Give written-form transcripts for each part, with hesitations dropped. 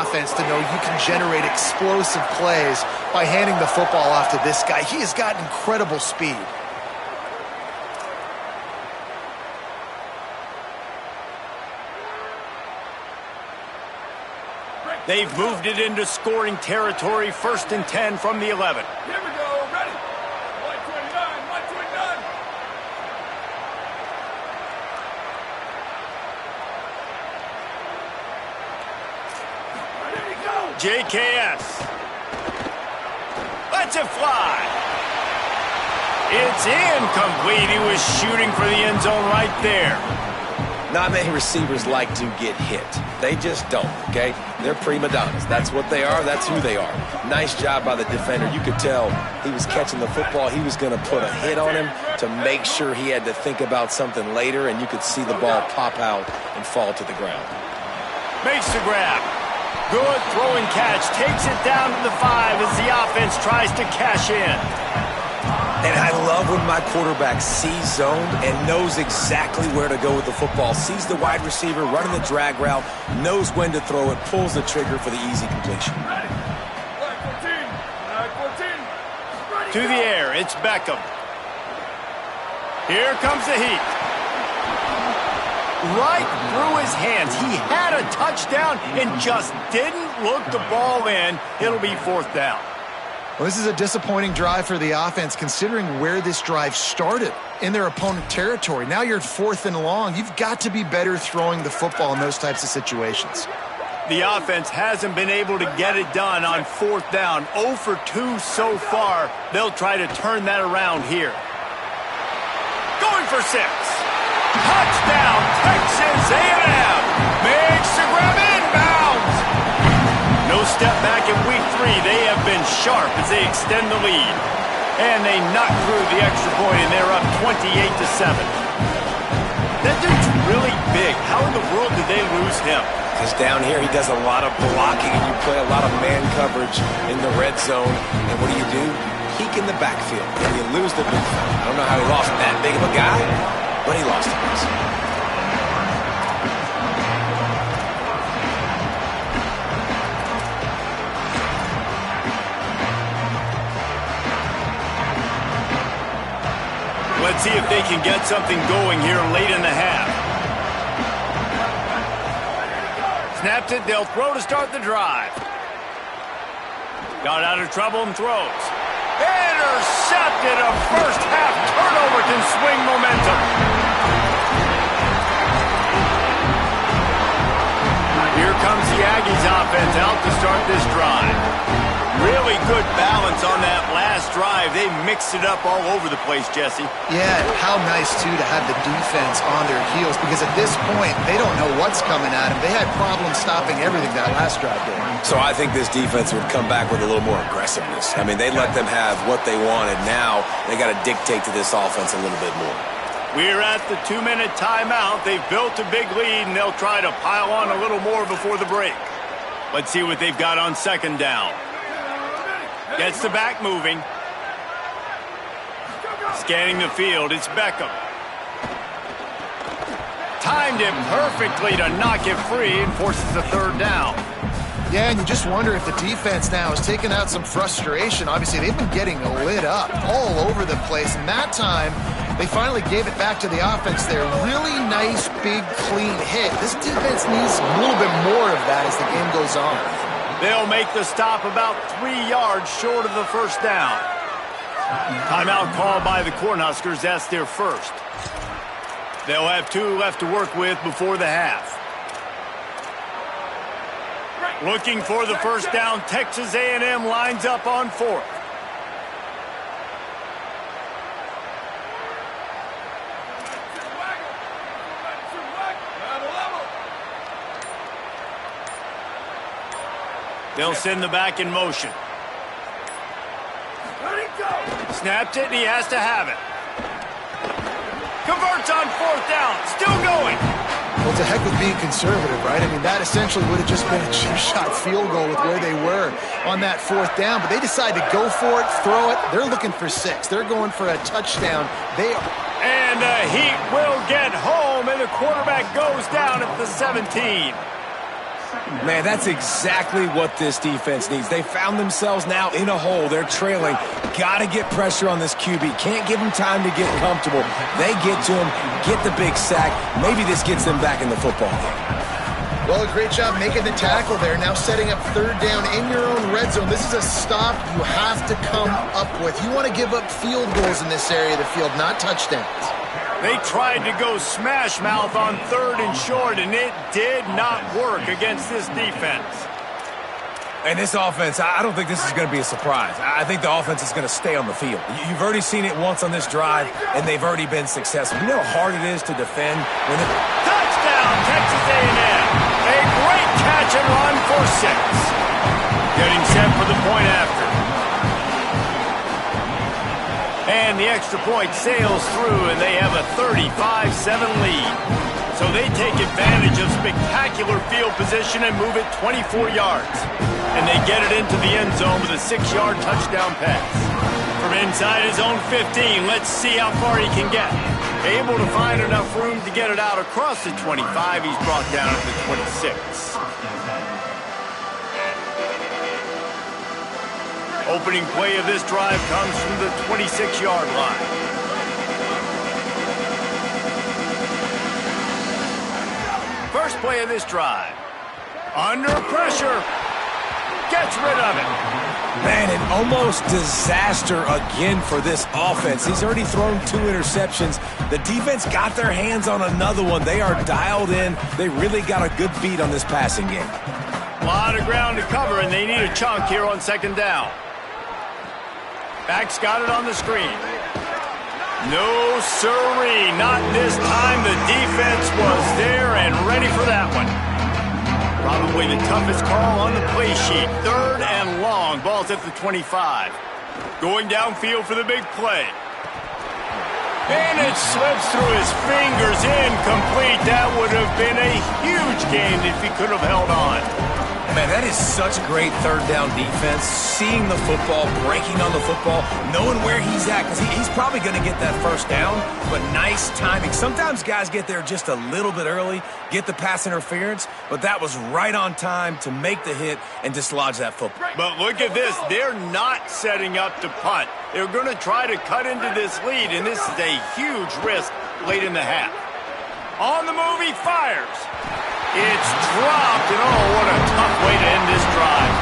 offense to know you can generate explosive plays by handing the football off to this guy. He has got incredible speed. They've moved it into scoring territory, 1st and 10 from the 11. Here we go, ready. 129, 129. Ready to go. JKS. Lets it fly. It's incomplete. He was shooting for the end zone right there. Not many receivers like to get hit. They just don't, okay? They're prima donnas. That's what they are. That's who they are. Nice job by the defender. You could tell he was catching the football. He was going to put a hit on him to make sure he had to think about something later, and you could see the ball pop out and fall to the ground. Makes the grab. Good throwing catch. Takes it down to the 5 as the offense tries to cash in. And I love when my quarterback sees zone and knows exactly where to go with the football. Sees the wide receiver running the drag route, knows when to throw it, pulls the trigger for the easy completion. To the air, it's Beckham. Here comes the heat. Right through his hands. He had a touchdown and just didn't look the ball in. It'll be 4th down. Well, this is a disappointing drive for the offense, considering where this drive started in their opponent territory. Now you're at 4th and long. You've got to be better throwing the football in those types of situations. The offense hasn't been able to get it done on 4th down. 0 for 2 so far. They'll try to turn that around here. Going for 6. Touchdown, Texas A&M. Makes the grab, inbounds. No step back in week 3. They have been sharp as they extend the lead. And they knock through the extra point, and they're up 28-7. That dude's really big. How in the world did they lose him? Because down here he does a lot of blocking, and you play a lot of man coverage in the red zone. And what do? Peek in the backfield, and you lose the big fella. I don't know how he lost that big of a guy, but he lost him. Let's see if they can get something going here late in the half. Snaps it, they'll throw to start the drive. Got out of trouble and throws. Intercepted. A first half turnover can swing momentum. Here comes the Aggies offense out to start this drive. Really good balance on that last drive. They mixed it up all over the place, Jesse. Yeah, how nice, too, to have the defense on their heels, because at this point, they don't know what's coming at them. They had problems stopping everything that last drive did. So I think this defense would come back with a little more aggressiveness. I mean, they let them have what they wanted. Now they got to dictate to this offense a little bit more. We're at the 2-minute timeout. They've built a big lead, and they'll try to pile on a little more before the break. Let's see what they've got on 2nd down. Gets the back moving. Scanning the field, it's Beckham. Timed it perfectly to knock it free and forces the 3rd down. Yeah, and you just wonder if the defense now has taken out some frustration. Obviously, they've been getting lit up all over the place, and that time they finally gave it back to the offense there. Really nice, big, clean hit. This defense needs a little bit more of that as the game goes on. They'll make the stop about 3 yards short of the 1st down. Timeout called by the Cornhuskers. That's their 1st. They'll have 2 left to work with before the half. Looking for the 1st down. Texas A&M lines up on 4th. They'll send the back in motion. Snapped it, and he has to have it. Converts on 4th down. Still going. Well, it's a heck of being conservative, right? I mean, that essentially would have just been a chip shot field goal with where they were on that 4th down. But they decide to go for it, throw it. They're looking for 6. They're going for a touchdown. They are. And the Heat will get home, and the quarterback goes down at the 17. Man, that's exactly what this defense needs. They found themselves now in a hole. They're trailing. Got to get pressure on this QB. Can't give him time to get comfortable. They get to him, get the big sack. Maybe this gets them back in the football game. Well, a great job making the tackle there. Now setting up third down in your own red zone. This is a stop you have to come up with. You want to give up field goals in this area of the field, not touchdowns. They tried to go smash mouth on 3rd and short, and it did not work against this defense. And this offense, I don't think this is going to be a surprise. I think the offense is going to stay on the field. You've already seen it once on this drive, and they've already been successful. You know how hard it is to defend when it... Touchdown, Texas A&M. A great catch and run for 6. Getting set for the point after. And the extra point sails through, and they have a 35-7 lead. So they take advantage of spectacular field position and move it 24 yards. And they get it into the end zone with a 6-yard touchdown pass. From inside his own 15, let's see how far he can get. Able to find enough room to get it out across the 25. He's brought down at the 26. Opening play of this drive comes from the 26-yard line. First play of this drive. Under pressure. Gets rid of it. Man, an almost disaster again for this offense. He's already thrown 2 interceptions. The defense got their hands on another one. They are dialed in. They really got a good beat on this passing game. A lot of ground to cover, and they need a chunk here on 2nd down. Back's got it on the screen. No siree, not this time. The defense was there and ready for that one. Probably the toughest call on the play sheet. 3rd and long. Ball's at the 25. Going downfield for the big play. And it slips through his fingers. Incomplete. That would have been a huge gain if he could have held on. Man, that is such great 3rd down defense. Seeing the football, breaking on the football, knowing where he's at, because he's probably going to get that 1st down, but nice timing. Sometimes guys get there just a little bit early, get the pass interference, but that was right on time to make the hit and dislodge that football. But look at this. They're not setting up to punt. They're going to try to cut into this lead, and this is a huge risk late in the half. On the move, he fires. It's dropped, and oh, what a tough way to end this drive.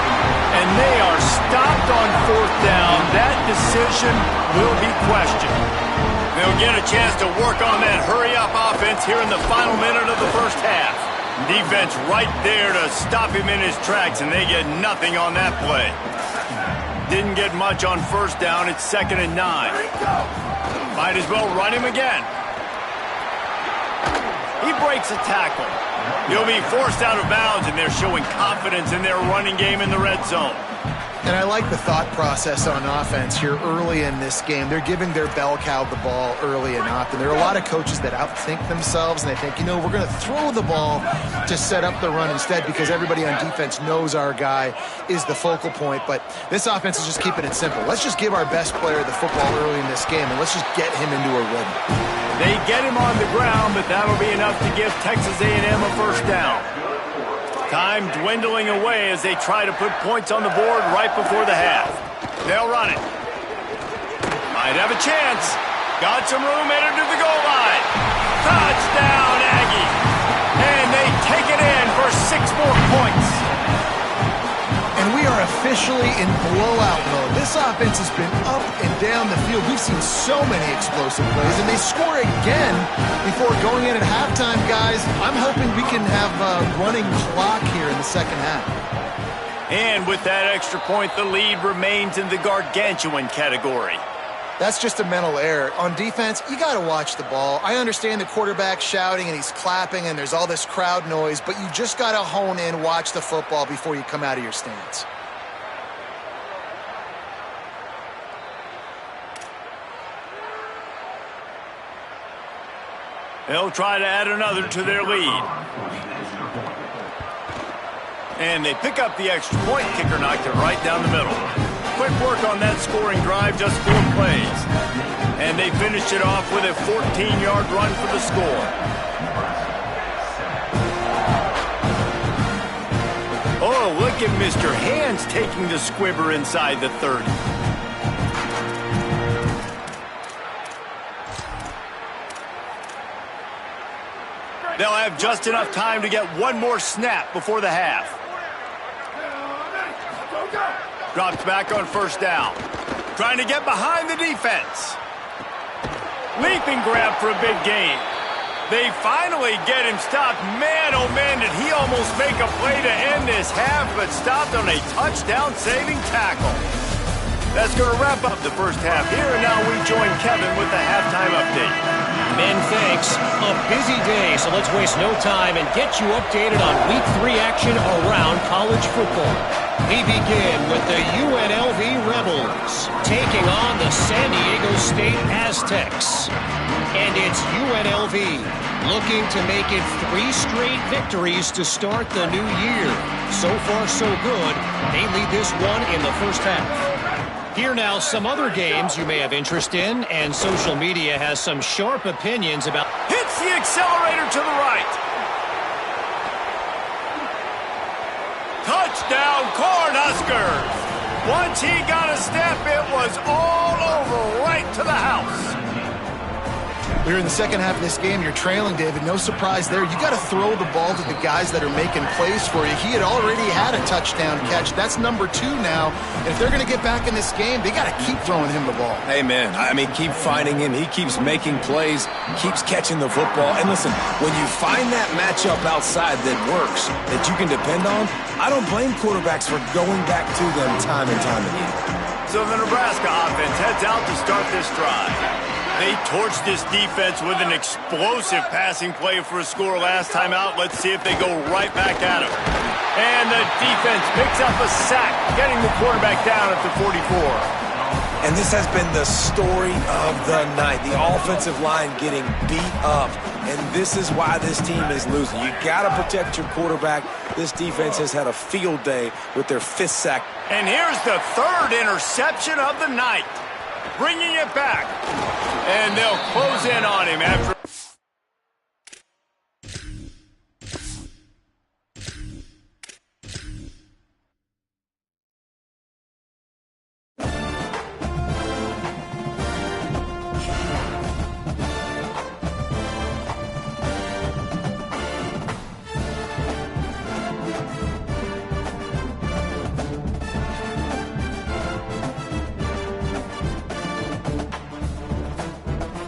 And they are stopped on 4th down. That decision will be questioned. They'll get a chance to work on that hurry-up offense here in the final minute of the first half. Defense right there to stop him in his tracks, and they get nothing on that play. Didn't get much on 1st down. It's 2nd and 9. Might as well run him again. He breaks a tackle. He'll be forced out of bounds, and they're showing confidence in their running game in the red zone. And I like the thought process on offense here early in this game. They're giving their bell cow the ball early and often. There are a lot of coaches that outthink themselves, and they think, you know, we're going to throw the ball to set up the run instead because everybody on defense knows our guy is the focal point. But this offense is just keeping it simple. Let's just give our best player the football early in this game, and let's just get him into a rhythm. They get him on the ground, but that'll be enough to give Texas A&M a 1st down. Time dwindling away as they try to put points on the board right before the half. They'll run it. Might have a chance. Got some room headed to the goal line. Touchdown, Aggie. And they take it in for 6 more points. And we are officially in blowout mode. This offense has been up and down the field. We've seen so many explosive plays, and they score again before going in at halftime, guys. I'm hoping we can have a running clock here in the 2nd half. And with that extra point, the lead remains in the gargantuan category. That's just a mental error. On defense, you got to watch the ball. I understand the quarterback shouting and he's clapping and there's all this crowd noise, but you just got to hone in, watch the football before you come out of your stance. They'll try to add another to their lead. And they pick up the extra point. Kicker knocked it right down the middle. Quick work on that scoring drive, just 4 plays. And they finished it off with a 14-yard run for the score. Oh, look at Mr. Hands taking the squibber inside the 30. They'll have just enough time to get one more snap before the half. Drops back on first down. Trying to get behind the defense. Leaping grab for a big gain. They finally get him stopped. Man, oh man, did he almost make a play to end this half, but stopped on a touchdown-saving tackle. That's going to wrap up the first half here, and now we join Kevin with the halftime update. Men, thanks. A busy day, so let's waste no time and get you updated on Week 3 action around college football. We begin with the UNLV Rebels taking on the San Diego State Aztecs. And it's UNLV looking to make it 3 straight victories to start the new year. So far, so good. They lead this one in the first half. Here now, some other games you may have interest in, and social media has some sharp opinions about... Hits the accelerator to the right. Touchdown, Cornhuskers! Once he got a step, it was all over right to the house. We're in the second half of this game. You're trailing, David. No surprise there. You got to throw the ball to the guys that are making plays for you. He had already had a touchdown catch. That's number 2 now. And if they're going to get back in this game, they got to keep throwing him the ball. Amen. I mean, keep finding him. He keeps making plays, keeps catching the football. And listen, when you find that matchup outside that works, that you can depend on, I don't blame quarterbacks for going back to them time and time again. So the Nebraska offense heads out to start this drive. They torched this defense with an explosive passing play for a score last time out. Let's see if they go right back at him. And the defense picks up a sack, getting the quarterback down at the 44. And this has been the story of the night. The offensive line getting beat up. And this is why this team is losing. You got to protect your quarterback. This defense has had a field day with their 5th sack. And here's the 3rd interception of the night. Bringing it back. And they'll close in on him after...